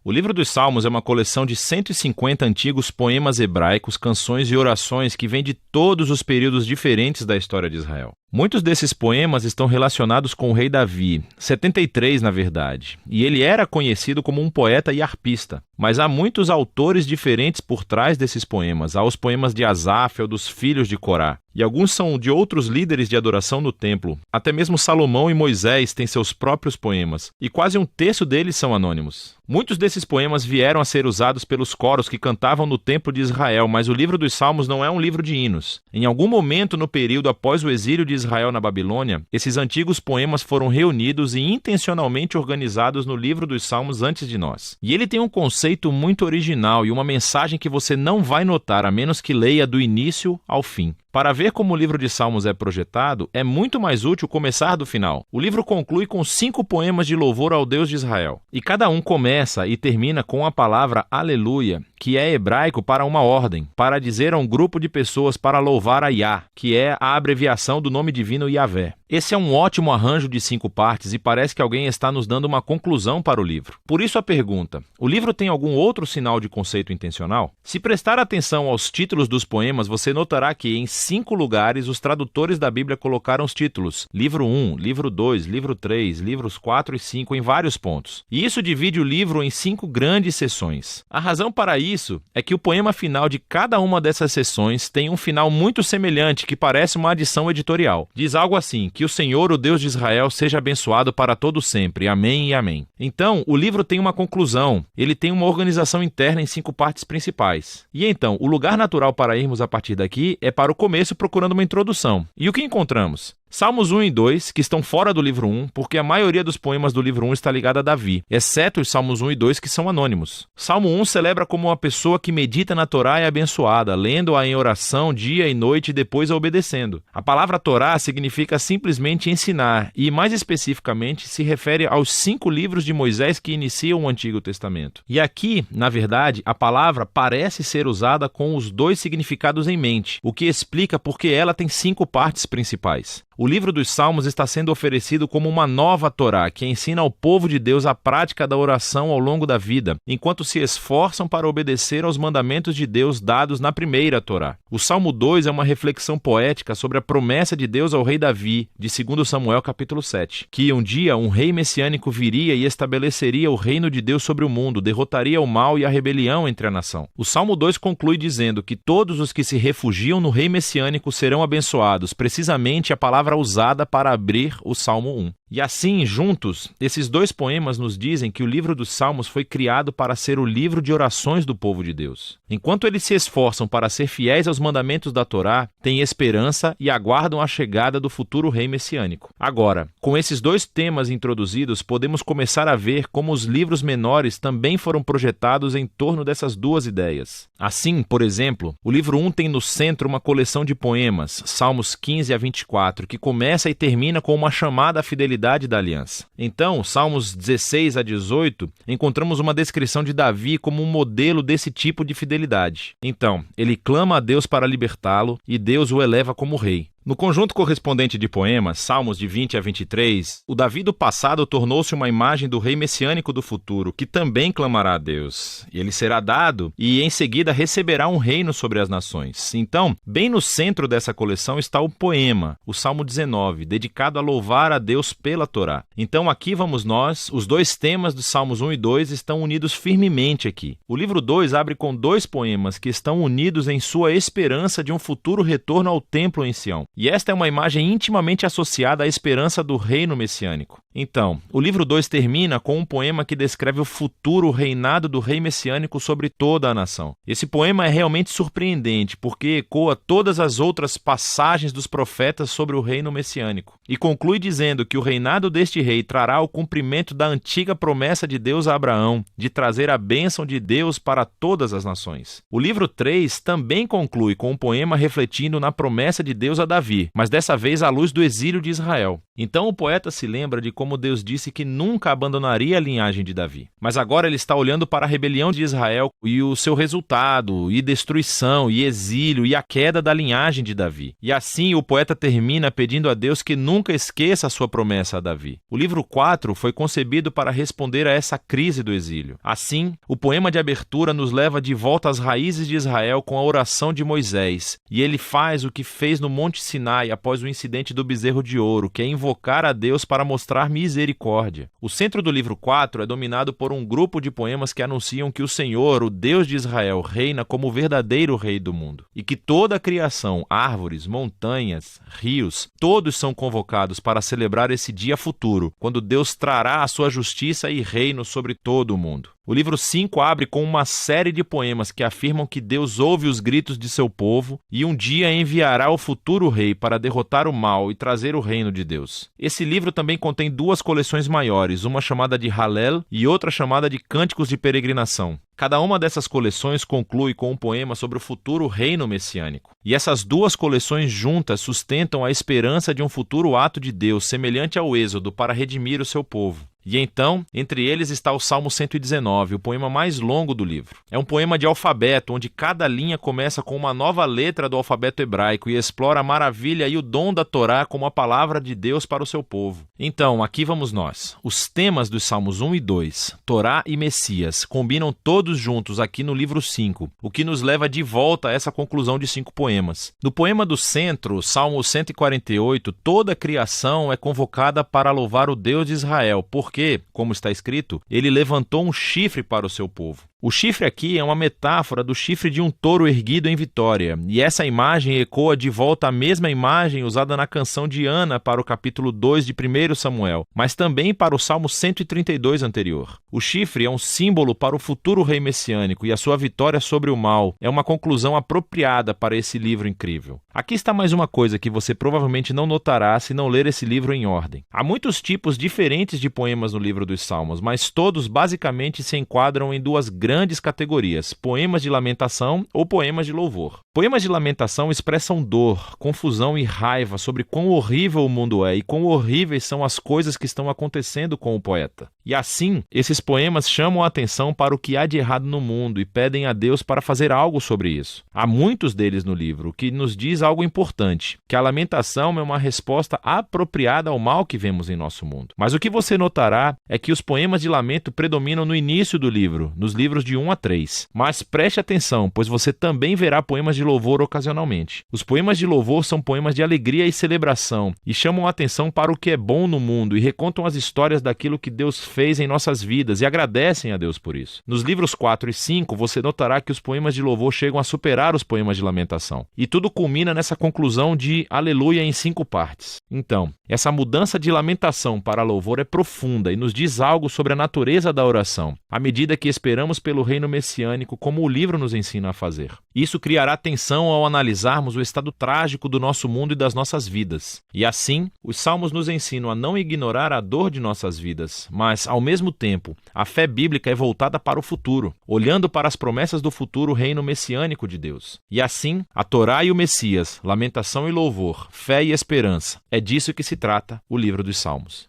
O livro dos Salmos é uma coleção de 150 antigos poemas hebraicos, canções e orações que vêm de todos os períodos diferentes da história de Israel. Muitos desses poemas estão relacionados com o rei Davi, 73 na verdade, e ele era conhecido como um poeta e arpista. Mas há muitos autores diferentes por trás desses poemas. Há os poemas de Asaf ou dos filhos de Corá, e alguns são de outros líderes de adoração no templo. Até mesmo Salomão e Moisés têm seus próprios poemas, e quase um terço deles são anônimos. Muitos desses poemas vieram a ser usados pelos coros que cantavam no templo de Israel, mas o livro dos Salmos não é um livro de hinos. Em algum momento no período após o exílio de Israel na Babilônia, esses antigos poemas foram reunidos e intencionalmente organizados no livro dos Salmos antes de nós. E ele tem um conceito muito original e uma mensagem que você não vai notar a menos que leia do início ao fim. Para ver como o livro de Salmos é projetado, é muito mais útil começar do final. O livro conclui com 5 poemas de louvor ao Deus de Israel. E cada um começa e termina com a palavra aleluia, que é hebraico para uma ordem, para dizer a um grupo de pessoas para louvar a Yah, que é a abreviação do nome divino Yahvé. Esse é um ótimo arranjo de 5 partes e parece que alguém está nos dando uma conclusão para o livro. Por isso a pergunta: o livro tem algum outro sinal de conceito intencional? Se prestar atenção aos títulos dos poemas, você notará que em 5 lugares os tradutores da Bíblia colocaram os títulos livro 1, livro 2, livro 3, livros 4 e 5 em vários pontos. E isso divide o livro em 5 grandes seções. A razão para isso é que o poema final de cada uma dessas seções tem um final muito semelhante que parece uma adição editorial. Diz algo assim: que o Senhor, o Deus de Israel, seja abençoado para todo sempre. Amém e amém. Então, o livro tem uma conclusão. Ele tem uma organização interna em 5 partes principais. E então, o lugar natural para irmos a partir daqui é para o começo procurando uma introdução. E o que encontramos? Salmos 1 e 2, que estão fora do livro 1, porque a maioria dos poemas do livro 1 está ligada a Davi, exceto os Salmos 1 e 2, que são anônimos. Salmo 1 celebra como uma pessoa que medita na Torá é abençoada, lendo-a em oração dia e noite e depois a obedecendo. A palavra Torá significa simplesmente ensinar, e mais especificamente se refere aos 5 livros de Moisés que iniciam o Antigo Testamento. E aqui, na verdade, a palavra parece ser usada com os 2 significados em mente, o que explica porque ela tem 5 partes principais. O livro dos Salmos está sendo oferecido como uma nova Torá, que ensina ao povo de Deus a prática da oração ao longo da vida, enquanto se esforçam para obedecer aos mandamentos de Deus dados na primeira Torá. O Salmo 2 é uma reflexão poética sobre a promessa de Deus ao rei Davi, de 2 Samuel capítulo 7, que um dia um rei messiânico viria e estabeleceria o reino de Deus sobre o mundo, derrotaria o mal e a rebelião entre a nação. O Salmo 2 conclui dizendo que todos os que se refugiam no rei messiânico serão abençoados, precisamente a palavra usada para abrir o Salmo 1. E assim, juntos, esses 2 poemas nos dizem que o livro dos Salmos foi criado para ser o livro de orações do povo de Deus. Enquanto eles se esforçam para ser fiéis aos mandamentos da Torá, têm esperança e aguardam a chegada do futuro rei messiânico. Agora, com esses 2 temas introduzidos, podemos começar a ver como os livros menores também foram projetados em torno dessas 2 ideias. Assim, por exemplo, o livro 1 tem no centro uma coleção de poemas, Salmos 15 a 24, que começa e termina com uma chamada à fidelidade da aliança. Então, Salmos 16 a 18, encontramos uma descrição de Davi como um modelo desse tipo de fidelidade. Então, ele clama a Deus para libertá-lo e Deus o eleva como rei. No conjunto correspondente de poemas, Salmos de 20 a 23, o Davi do passado tornou-se uma imagem do rei messiânico do futuro, que também clamará a Deus. Ele será dado e, em seguida, receberá um reino sobre as nações. Então, bem no centro dessa coleção está o poema, o Salmo 19, dedicado a louvar a Deus pela Torá. Então, aqui vamos nós, os 2 temas dos Salmos 1 e 2 estão unidos firmemente aqui. O livro 2 abre com 2 poemas que estão unidos em sua esperança de um futuro retorno ao templo em Sião. E esta é uma imagem intimamente associada à esperança do reino messiânico. Então, o livro 2 termina com um poema que descreve o futuro reinado do rei messiânico sobre toda a nação. Esse poema é realmente surpreendente, porque ecoa todas as outras passagens dos profetas sobre o reino messiânico. E conclui dizendo que o reinado deste rei trará o cumprimento da antiga promessa de Deus a Abraão, de trazer a bênção de Deus para todas as nações. O livro 3 também conclui com um poema refletindo na promessa de Deus a Davi, Davi, mas dessa vez à luz do exílio de Israel. Então o poeta se lembra de como Deus disse que nunca abandonaria a linhagem de Davi. Mas agora ele está olhando para a rebelião de Israel e o seu resultado, e destruição, e exílio, e a queda da linhagem de Davi. E assim o poeta termina pedindo a Deus que nunca esqueça a sua promessa a Davi. O livro 4 foi concebido para responder a essa crise do exílio. Assim, o poema de abertura nos leva de volta às raízes de Israel com a oração de Moisés, e ele faz o que fez no Monte Sinai após o incidente do bezerro de ouro, que é invocar a Deus para mostrar misericórdia. O centro do livro 4 é dominado por um grupo de poemas que anunciam que o Senhor, o Deus de Israel, reina como o verdadeiro rei do mundo, e que toda a criação, árvores, montanhas, rios, todos são convocados para celebrar esse dia futuro, quando Deus trará a sua justiça e reino sobre todo o mundo. O livro 5 abre com uma série de poemas que afirmam que Deus ouve os gritos de seu povo e um dia enviará o futuro rei para derrotar o mal e trazer o reino de Deus. Esse livro também contém duas coleções maiores, uma chamada de Halel e outra chamada de Cânticos de Peregrinação. Cada uma dessas coleções conclui com um poema sobre o futuro reino messiânico. E essas duas coleções juntas sustentam a esperança de um futuro ato de Deus semelhante ao Êxodo para redimir o seu povo. E então, entre eles está o Salmo 119, o poema mais longo do livro. É um poema de alfabeto, onde cada linha começa com uma nova letra do alfabeto hebraico e explora a maravilha e o dom da Torá como a palavra de Deus para o seu povo. Então, aqui vamos nós. Os temas dos Salmos 1 e 2, Torá e Messias, combinam todos juntos aqui no livro 5, o que nos leva de volta a essa conclusão de 5 poemas. No poema do centro, Salmo 148, toda a criação é convocada para louvar o Deus de Israel, porque, como está escrito, ele levantou um chifre para o seu povo. O chifre aqui é uma metáfora do chifre de um touro erguido em vitória, e essa imagem ecoa de volta a mesma imagem usada na canção de Ana para o capítulo 2 de 1 Samuel, mas também para o Salmo 132 anterior. O chifre é um símbolo para o futuro rei messiânico e a sua vitória sobre o mal é uma conclusão apropriada para esse livro incrível. Aqui está mais uma coisa que você provavelmente não notará se não ler esse livro em ordem. Há muitos tipos diferentes de poemas no livro dos Salmos, mas todos basicamente se enquadram em duas grandes categorias: poemas de lamentação ou poemas de louvor. Poemas de lamentação expressam dor, confusão e raiva sobre quão horrível o mundo é e quão horríveis são as coisas que estão acontecendo com o poeta. E assim, esses poemas chamam a atenção para o que há de errado no mundo e pedem a Deus para fazer algo sobre isso. Há muitos deles no livro, o que nos diz algo importante, que a lamentação é uma resposta apropriada ao mal que vemos em nosso mundo. Mas o que você notará é que os poemas de lamento predominam no início do livro, nos livros de 1 a 3. Mas preste atenção, pois você também verá poemas de louvor ocasionalmente. Os poemas de louvor são poemas de alegria e celebração, e chamam a atenção para o que é bom no mundo e recontam as histórias daquilo que Deus fez em nossas vidas e agradecem a Deus por isso. Nos livros 4 e 5, você notará que os poemas de louvor chegam a superar os poemas de lamentação. E tudo culmina nessa conclusão de aleluia em 5 partes. Então, essa mudança de lamentação para louvor é profunda e nos diz algo sobre a natureza da oração, à medida que esperamos pelo reino messiânico, como o livro nos ensina a fazer. Isso criará tensão ao analisarmos o estado trágico do nosso mundo e das nossas vidas. E assim, os salmos nos ensinam a não ignorar a dor de nossas vidas, mas, ao mesmo tempo, a fé bíblica é voltada para o futuro, olhando para as promessas do futuro reino messiânico de Deus. E assim, a Torá e o Messias, lamentação e louvor, fé e esperança, é disso que se trata o livro dos Salmos.